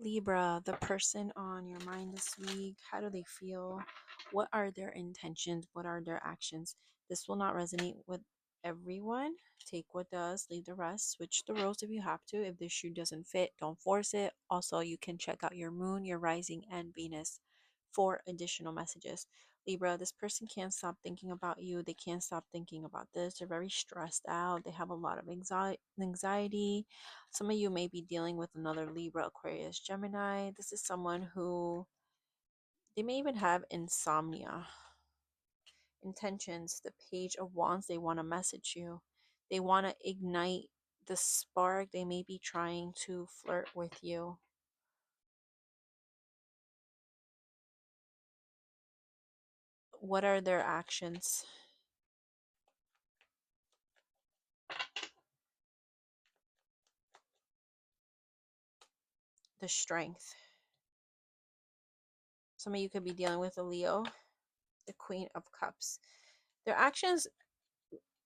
Libra, the person on your mind this week, how do they feel? What are their intentions? What are their actions? This will not resonate with everyone. Take what does, leave the rest. Switch the roles if you have to. If this shoe doesn't fit, don't force it. Also, you can check out your moon, your rising, and Venus for additional messages. Libra, this person can't stop thinking about you. They can't stop thinking about this. They're very stressed out. They have a lot of anxiety. Some of you may be dealing with another Libra, Aquarius, Gemini. This is someone who they may even have insomnia. Intentions, the Page of Wands, they want to message you. They want to ignite the spark. They may be trying to flirt with you. What are their actions? The Strength. Some of you could be dealing with a Leo, the Queen of Cups. Their actions,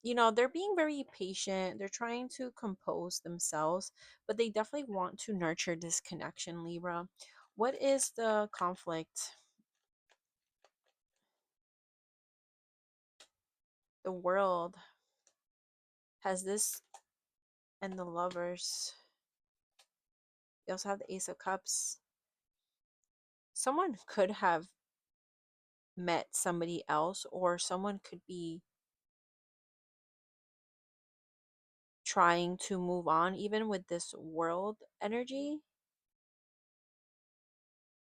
they're being very patient. They're trying to compose themselves, but they definitely want to nurture this connection, Libra. What is the conflict? The World has this, and the Lovers. You also have the Ace of Cups. Someone could have met somebody else, or someone could be trying to move on, even with this World energy.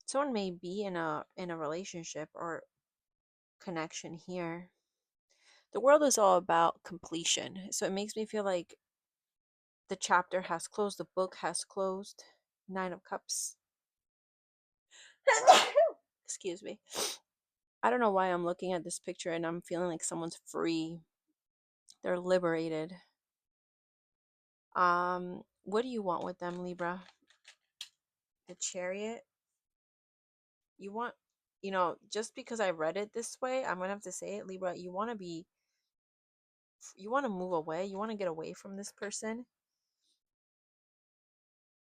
Someone may be in a relationship or connection here. The World is all about completion. So it makes me feel like the chapter has closed, the book has closed. Nine of Cups. Excuse me. I don't know why I'm looking at this picture and I'm feeling like someone's free. They're liberated. What do you want with them, Libra? The Chariot. You want, just because I read it this way, I'm gonna have to say it, Libra. You want to move away. You want to get away from this person.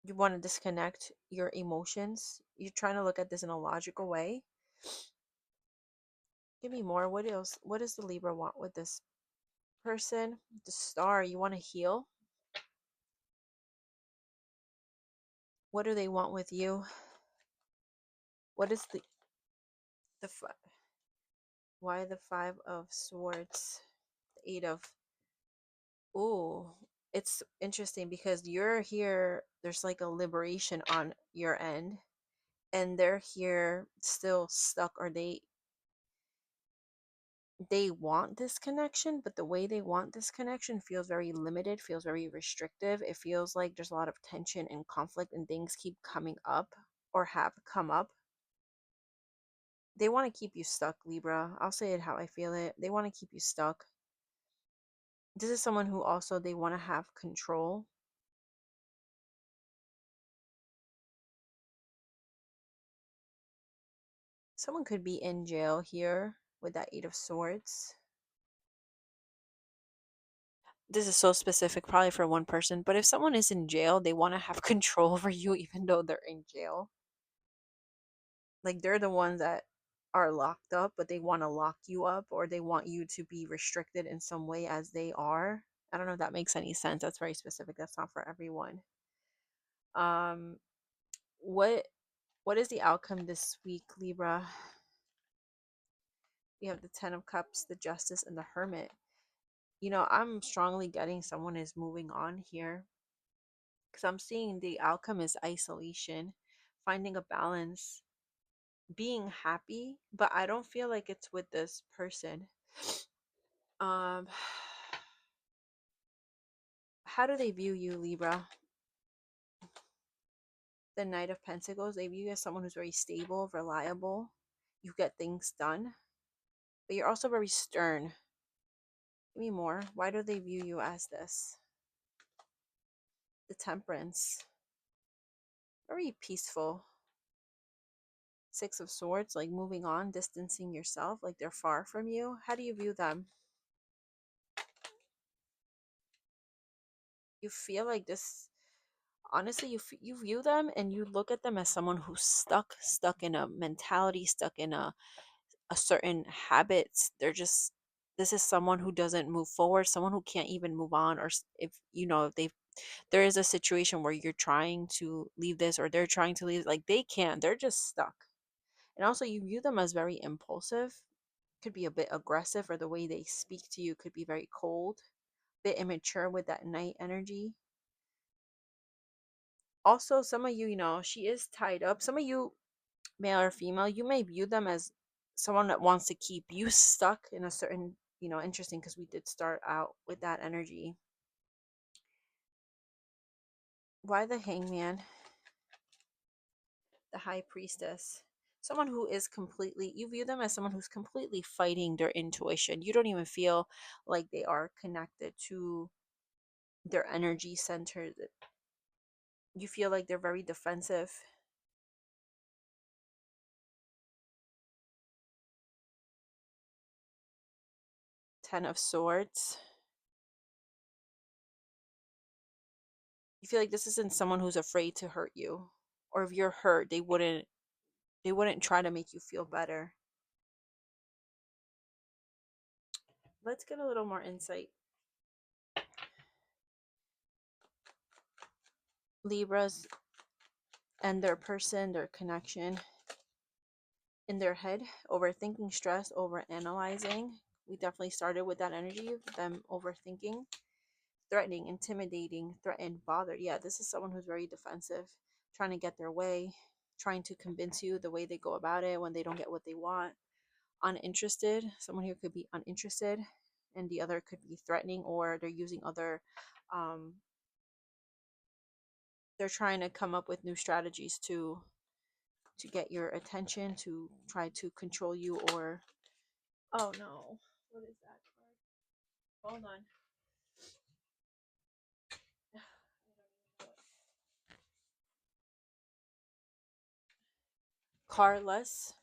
You want to disconnect your emotions. You're trying to look at this in a logical way. Give me more. What else? What does the Libra want with this person? The Star. You want to heal. What do they want with you? What is the why the Five of Swords? The Eight of. Ooh, it's interesting because you're here. There's like a liberation on your end, and they're here still stuck, or they want this connection, but the way they want this connection feels very limited, feels very restrictive. It feels like there's a lot of tension and conflict, and things keep coming up or have come up. They want to keep you stuck, Libra. I'll say it how I feel it. They want to keep you stuck. This is someone who also they want to have control. Someone could be in jail here with that Eight of Swords. This is so specific, probably for one person, but if someone is in jail, they want to have control over you even though they're in jail. Like they're the ones that are locked up, but they want to lock you up, or they want you to be restricted in some way as they are. I don't know if that makes any sense. That's very specific. That's not for everyone. Um, what what is the outcome this week, Libra? We have the Ten of Cups, the Justice, and the Hermit. I'm strongly getting someone is moving on here because I'm seeing the outcome is isolation, finding a balance, being happy, but I don't feel like it's with this person. Um, how do they view you, Libra? The Knight of Pentacles, they view you as someone who's very stable, reliable. You get things done, but you're also very stern. Give me more. Why do they view you as this? The Temperance, very peaceful. Six of Swords, like moving on, distancing yourself, like they're far from you. How do you view them? You feel like this, honestly, you view them and you look at them as someone who's stuck in a mentality, stuck in a certain habits. They're just, this is someone who doesn't move forward, someone who can't even move on, or if you know, if they, there is a situation where you're trying to leave this or they're trying to leave, like they can't, they're just stuck. And also you view them as very impulsive, could be a bit aggressive, or the way they speak to you could be very cold, bit immature with that night energy. Also, some of you, you know, she is tied up. Some of you, male or female, you may view them as someone that wants to keep you stuck in a certain, you know, interesting, because we did start out with that energy. Why the hangman? The high priestess. Someone who is completely, you view them as someone who's completely fighting their intuition. You don't even feel like they are connected to their energy center. You feel like they're very defensive. Ten of Swords. You feel like this isn't someone who's afraid to hurt you, or if you're hurt, they wouldn't try to make you feel better. Let's get a little more insight. Libras and their person, their connection. In their head, overthinking, stress, over analyzing. We definitely started with that energy, them overthinking, threatening, intimidating, threatened, bothered. Yeah, this is someone who's very defensive, trying to get their way, trying to convince you the way they go about it when they don't get what they want. Uninterested, someone here could be uninterested, and the other could be threatening, or they're using other, um, they're trying to come up with new strategies to get your attention, to try to control you, or oh no, what is that card? Hold on. Carless.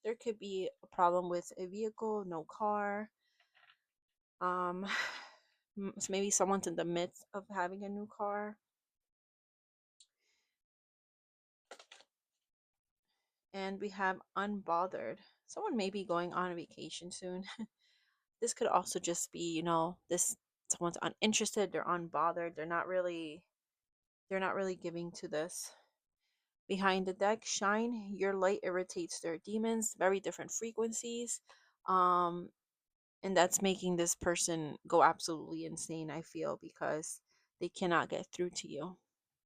There could be a problem with a vehicle, no car. Um, maybe someone's in the midst of having a new car. And we have unbothered. Someone may be going on a vacation soon. This could also just be, you know, this someone's uninterested, they're unbothered, they're not really giving to this. Behind the deck, shine your light irritates their demons, very different frequencies. Um, and that's making this person go absolutely insane, I feel, because they cannot get through to you.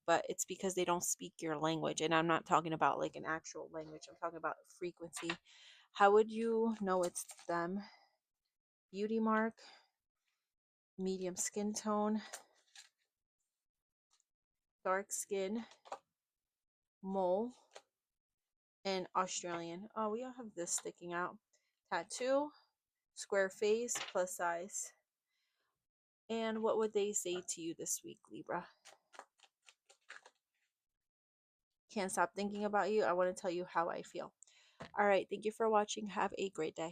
But it's because they don't speak your language. And I'm not talking about like an actual language, I'm talking about frequency. How would you know it's them? Beauty mark, medium skin tone, dark skin, mole, and Australian. Oh, we all have this sticking out. Tattoo, square face, plus size. And what would they say to you this week, Libra? Can't stop thinking about you. I want to tell you how I feel. All right. Thank you for watching. Have a great day.